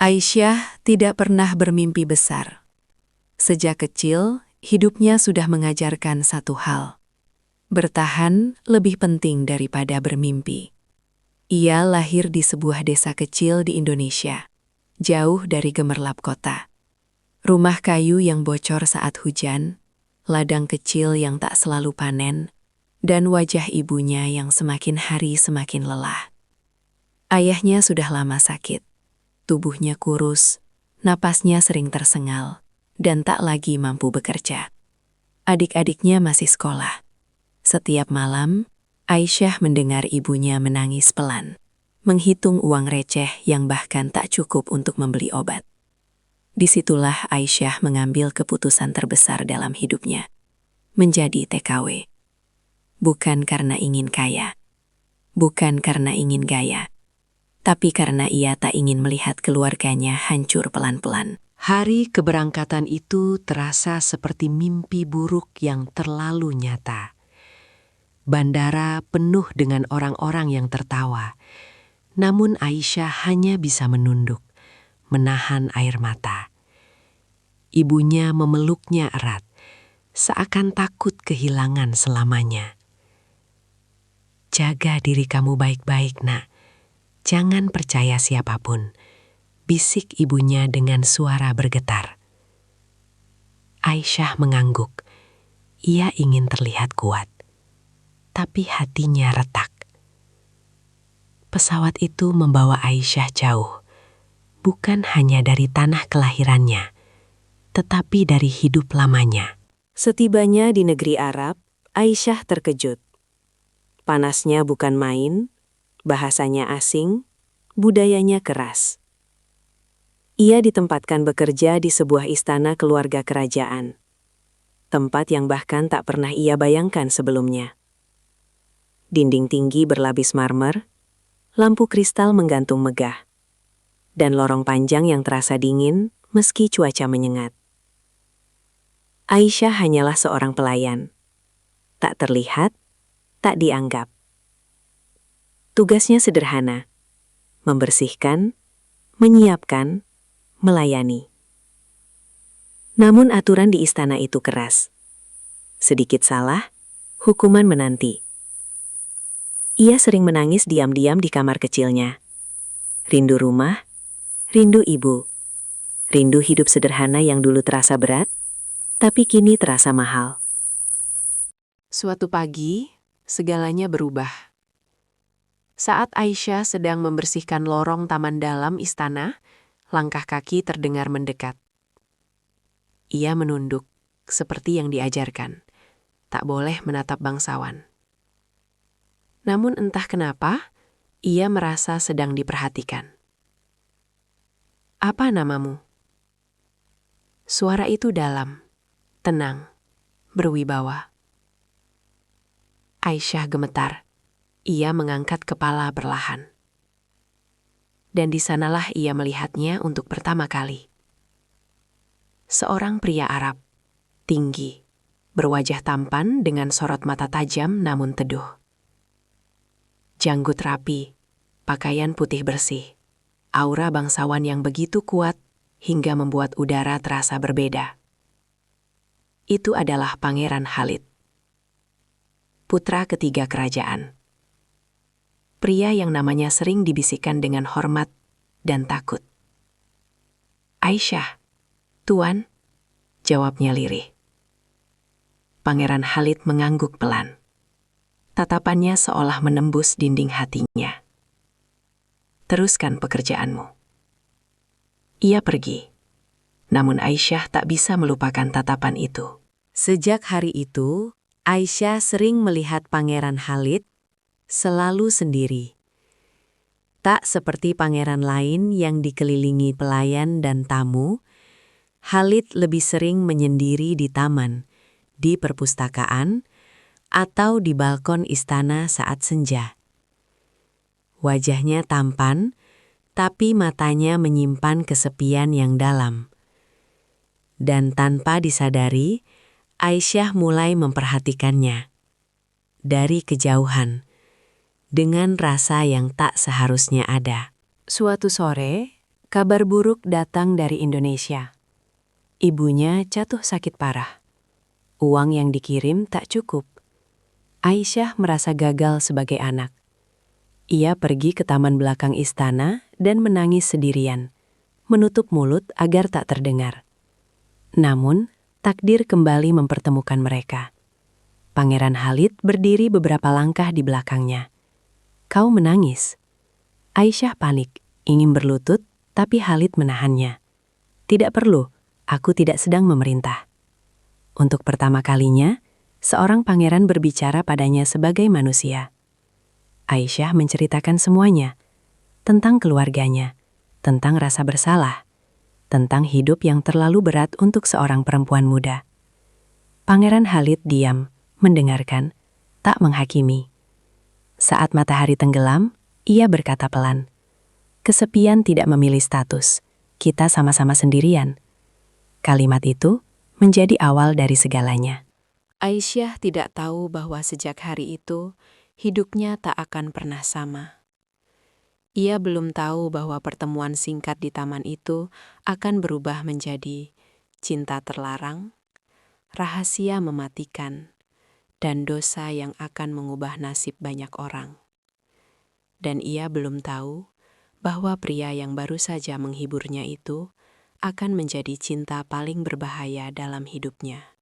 Aisyah tidak pernah bermimpi besar. Sejak kecil, hidupnya sudah mengajarkan satu hal. Bertahan lebih penting daripada bermimpi. Ia lahir di sebuah desa kecil di Indonesia, jauh dari gemerlap kota. Rumah kayu yang bocor saat hujan, ladang kecil yang tak selalu panen, dan wajah ibunya yang semakin hari semakin lelah. Ayahnya sudah lama sakit. Tubuhnya kurus, napasnya sering tersengal, dan tak lagi mampu bekerja. Adik-adiknya masih sekolah. Setiap malam, Aisyah mendengar ibunya menangis pelan, menghitung uang receh yang bahkan tak cukup untuk membeli obat. Disitulah Aisyah mengambil keputusan terbesar dalam hidupnya, menjadi TKW. Bukan karena ingin kaya, bukan karena ingin gaya, tapi karena ia tak ingin melihat keluarganya hancur pelan-pelan. Hari keberangkatan itu terasa seperti mimpi buruk yang terlalu nyata. Bandara penuh dengan orang-orang yang tertawa. Namun Aisyah hanya bisa menunduk, menahan air mata. Ibunya memeluknya erat, seakan takut kehilangan selamanya. "Jaga diri kamu baik-baik, Nak. Jangan percaya siapapun," bisik ibunya dengan suara bergetar. Aisyah mengangguk. Ia ingin terlihat kuat, tapi hatinya retak. Pesawat itu membawa Aisyah jauh, bukan hanya dari tanah kelahirannya, tetapi dari hidup lamanya. Setibanya di negeri Arab, Aisyah terkejut. Panasnya bukan main, bahasanya asing, budayanya keras. Ia ditempatkan bekerja di sebuah istana keluarga kerajaan, tempat yang bahkan tak pernah ia bayangkan sebelumnya. Dinding tinggi berlapis marmer, lampu kristal menggantung megah, dan lorong panjang yang terasa dingin meski cuaca menyengat. Aisyah hanyalah seorang pelayan, tak terlihat, tak dianggap. Tugasnya sederhana, membersihkan, menyiapkan, melayani. Namun aturan di istana itu keras. Sedikit salah, hukuman menanti. Ia sering menangis diam-diam di kamar kecilnya. Rindu rumah, rindu ibu, rindu hidup sederhana yang dulu terasa berat, tapi kini terasa mahal. Suatu pagi, segalanya berubah. Saat Aisyah sedang membersihkan lorong taman dalam istana, langkah kaki terdengar mendekat. Ia menunduk, seperti yang diajarkan. Tak boleh menatap bangsawan. Namun entah kenapa, ia merasa sedang diperhatikan. "Apa namamu?" Suara itu dalam, tenang, berwibawa. Aisyah gemetar. Ia mengangkat kepala perlahan. Dan di sanalah ia melihatnya untuk pertama kali. Seorang pria Arab, tinggi, berwajah tampan dengan sorot mata tajam namun teduh. Janggut rapi, pakaian putih bersih, aura bangsawan yang begitu kuat hingga membuat udara terasa berbeda. Itu adalah Pangeran Khalid, putra ketiga kerajaan. Pria yang namanya sering dibisikkan dengan hormat dan takut. "Aisyah, Tuan," jawabnya lirih. Pangeran Khalid mengangguk pelan. Tatapannya seolah menembus dinding hatinya. "Teruskan pekerjaanmu." Ia pergi. Namun Aisyah tak bisa melupakan tatapan itu. Sejak hari itu, Aisyah sering melihat Pangeran Khalid selalu sendiri. Tak seperti pangeran lain yang dikelilingi pelayan dan tamu, Khalid lebih sering menyendiri di taman, di perpustakaan, atau di balkon istana saat senja. Wajahnya tampan, tapi matanya menyimpan kesepian yang dalam. Dan tanpa disadari, Aisyah mulai memperhatikannya. Dari kejauhan, dengan rasa yang tak seharusnya ada. Suatu sore, Kabar buruk datang dari Indonesia. Ibunya jatuh sakit parah. Uang yang dikirim tak cukup. Aisyah merasa gagal sebagai anak. Ia pergi ke taman belakang istana dan menangis sendirian, menutup mulut agar tak terdengar. Namun, takdir kembali mempertemukan mereka. Pangeran Khalid berdiri beberapa langkah di belakangnya. "Kau menangis." Aisyah panik, ingin berlutut, tapi Khalid menahannya. "Tidak perlu, aku tidak sedang memerintah." Untuk pertama kalinya, seorang pangeran berbicara padanya sebagai manusia. Aisyah menceritakan semuanya, tentang keluarganya, tentang rasa bersalah, tentang hidup yang terlalu berat untuk seorang perempuan muda. Pangeran Khalid diam, mendengarkan, tak menghakimi. Saat matahari tenggelam, ia berkata pelan, "Kesepian tidak memilih status, kita sama-sama sendirian." Kalimat itu menjadi awal dari segalanya. Aisyah tidak tahu bahwa sejak hari itu, hidupnya tak akan pernah sama. Ia belum tahu bahwa pertemuan singkat di taman itu akan berubah menjadi cinta terlarang, rahasia mematikan, dan dosa yang akan mengubah nasib banyak orang. Dan ia belum tahu bahwa pria yang baru saja menghiburnya itu akan menjadi cinta paling berbahaya dalam hidupnya.